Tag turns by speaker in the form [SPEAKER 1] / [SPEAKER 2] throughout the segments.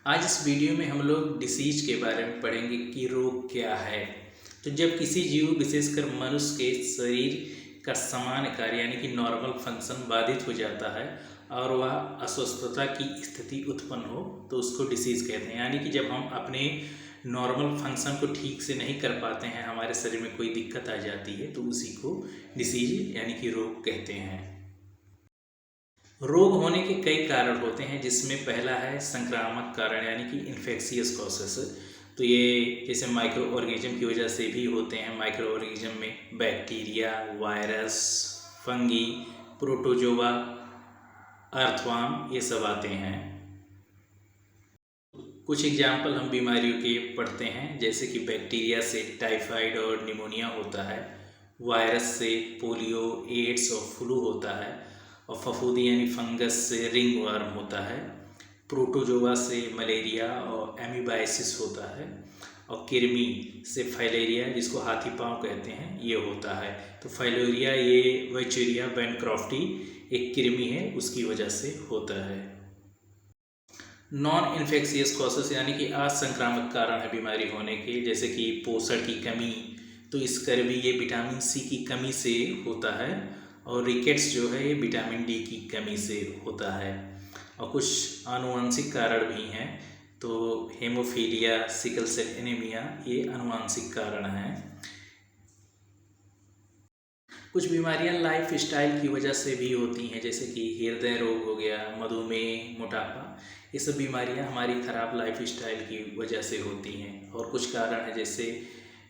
[SPEAKER 1] आज इस वीडियो में हम लोग डिसीज के बारे में पढ़ेंगे कि रोग क्या है। तो जब किसी जीव विशेषकर मनुष्य के शरीर का सामान्य कार्य यानी कि नॉर्मल फंक्शन बाधित हो जाता है और वह अस्वस्थता की स्थिति उत्पन्न हो तो उसको डिसीज़ कहते हैं। यानी कि जब हम अपने नॉर्मल फंक्शन को ठीक से नहीं कर पाते हैं, हमारे शरीर में कोई दिक्कत आ जाती है तो उसी को डिसीज यानी कि रोग कहते हैं। रोग होने के कई कारण होते हैं, जिसमें पहला है संक्रामक कारण यानी कि इन्फेक्शियस कॉसेस। तो ये जैसे माइक्रो ऑर्गेनिज्म की वजह से भी होते हैं। माइक्रो ऑर्गेनिज्म में bacteria, virus, fungi, protozoa, earthworm ये सब आते हैं। कुछ एग्जाम्पल हम बीमारियों के पढ़ते हैं, जैसे कि बैक्टीरिया से टाइफाइड और निमोनिया होता है, वायरस से पोलियो, एड्स और फ्लू होता है, और फफूंदी यानी फंगस से रिंग वर्म होता है, प्रोटोजोआ से मलेरिया और एमीबाइसिस होता है, और कृमि से फाइलेरिया जिसको हाथी पाँव कहते हैं ये होता है। तो फाइलेरिया ये वैचेरिया बैनक्रॉफ्टी एक कृमि है, उसकी वजह से होता है। नॉन इन्फेक्शियस कॉसेस यानी कि असंक्रामक कारण है बीमारी होने के, जैसे कि पोषण की कमी। तो इस करवी ये विटामिन सी की कमी से होता है, और रिकेट्स जो है ये विटामिन डी की कमी से होता है। और कुछ आनुवंशिक कारण भी हैं, तो हेमोफीलिया, सिकल सेल एनीमिया ये आनुवंशिक कारण हैं। कुछ बीमारियां लाइफ स्टाइल की वजह से भी होती हैं, जैसे कि हृदय रोग हो गया, मधुमेह, मोटापा। ये सब बीमारियां हमारी ख़राब लाइफ स्टाइल की वजह से होती हैं। और कुछ कारण हैं जैसे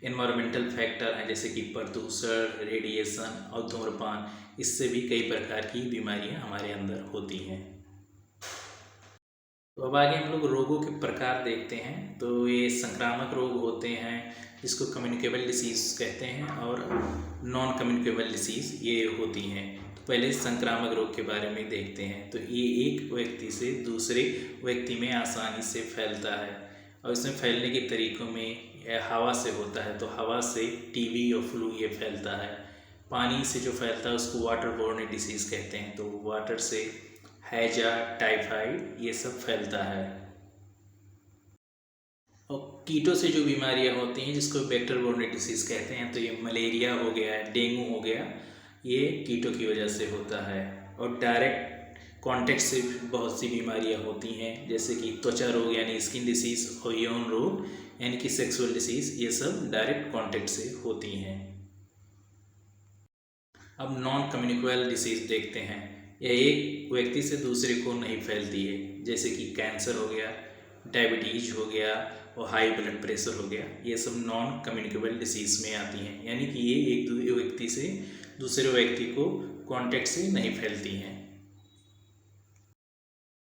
[SPEAKER 1] एनवायरमेंटल फैक्टर हैं, जैसे कि प्रदूषण, रेडिएशन और धूम्रपान। इससे भी कई प्रकार की बीमारियां हमारे अंदर होती हैं। तो अब आगे हम लोग रोगों के प्रकार देखते हैं। तो ये संक्रामक रोग होते हैं जिसको कम्युनिकेबल डिसीज़ कहते हैं, और नॉन कम्युनिकेबल डिसीज़ ये होती हैं। तो पहले संक्रामक रोग के बारे में देखते हैं। तो ये एक व्यक्ति से दूसरे व्यक्ति में आसानी से फैलता है, और इसमें फैलने के तरीक़ों में हवा से होता है। तो हवा से टीबी और फ्लू ये फैलता है। पानी से जो फैलता है उसको वाटर बोर्न डिसीज़ कहते हैं। तो वाटर से हैजा, टाइफाइड ये सब फैलता है। और कीटों से जो बीमारियां होती हैं जिसको वेक्टर बोर्न डिसीज़ कहते हैं, तो ये मलेरिया हो गया, डेंगू हो गया, ये कीटों की वजह से होता है। और डायरेक्ट कांटेक्ट से बहुत सी बीमारियां होती हैं, जैसे कि त्वचा रोग यानी स्किन डिसीज़, और यौन रोग यानी कि सेक्सुअल डिसीज़, ये सब डायरेक्ट कांटेक्ट से होती हैं। अब नॉन कम्युनिकेबल डिसीज़ देखते हैं। यह एक व्यक्ति से दूसरे को नहीं फैलती है, जैसे कि कैंसर हो गया, डायबिटीज़ हो गया और हाई ब्लड प्रेशर हो गया। ये सब नॉन कम्युनिकेबल डिसीज़ में आती हैं, यानी कि ये एक व्यक्ति से दूसरे व्यक्ति को कांटेक्ट से नहीं फैलती हैं।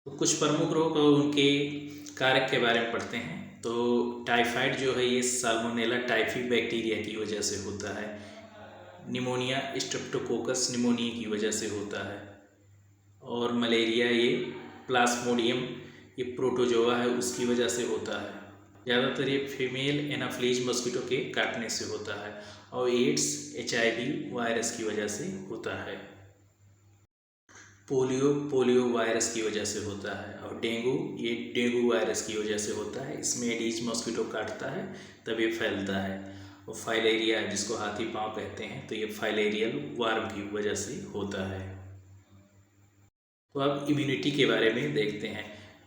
[SPEAKER 1] तो कुछ प्रमुख रोग और उनके कारक के बारे में पढ़ते हैं। तो टाइफाइड जो है ये साल्मोनेला टाइफी बैक्टीरिया की वजह से होता है। निमोनिया स्ट्रेप्टोकोकस निमोनिया की वजह से होता है। और मलेरिया ये प्लाज्मोडियम ये प्रोटोजोआ है उसकी वजह से होता है। ज़्यादातर ये फीमेल एनाफ्लीज मस्कीटो के काटने से होता है। और एड्स HIV वायरस की वजह से होता है। पोलियो वायरस की वजह से होता है। और डेंगू ये डेंगू वायरस की वजह से होता है। इसमें एडीज मस्कीटो काटता है तब ये फैलता है। और फाइलेरिया जिसको हाथी पाँव कहते हैं, तो ये फाइलेरियल वर्म की वजह से होता है। तो अब इम्यूनिटी के बारे में देखते हैं।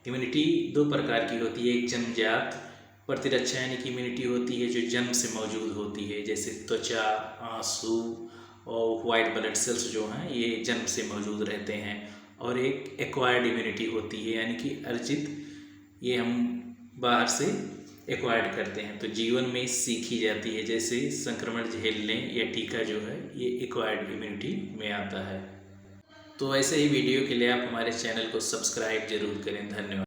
[SPEAKER 1] इम्यूनिटी दो प्रकार की होती है। एक जन्मजात प्रतिरक्षा यानी कि इम्यूनिटी होती है जो जन्म से मौजूद होती है, जैसे त्वचा, आंसू और वाइट ब्लड सेल्स जो हैं ये जन्म से मौजूद रहते हैं। और एक एक्वायर्ड इम्यूनिटी होती है, यानी कि अर्जित, ये हम बाहर से एक्वायर्ड करते हैं, तो जीवन में सीखी जाती है। जैसे संक्रमण झेलने या टीका जो है ये एक्वायर्ड इम्यूनिटी में आता है। तो ऐसे ही वीडियो के लिए आप हमारे चैनल को सब्सक्राइब जरूर करें। धन्यवाद।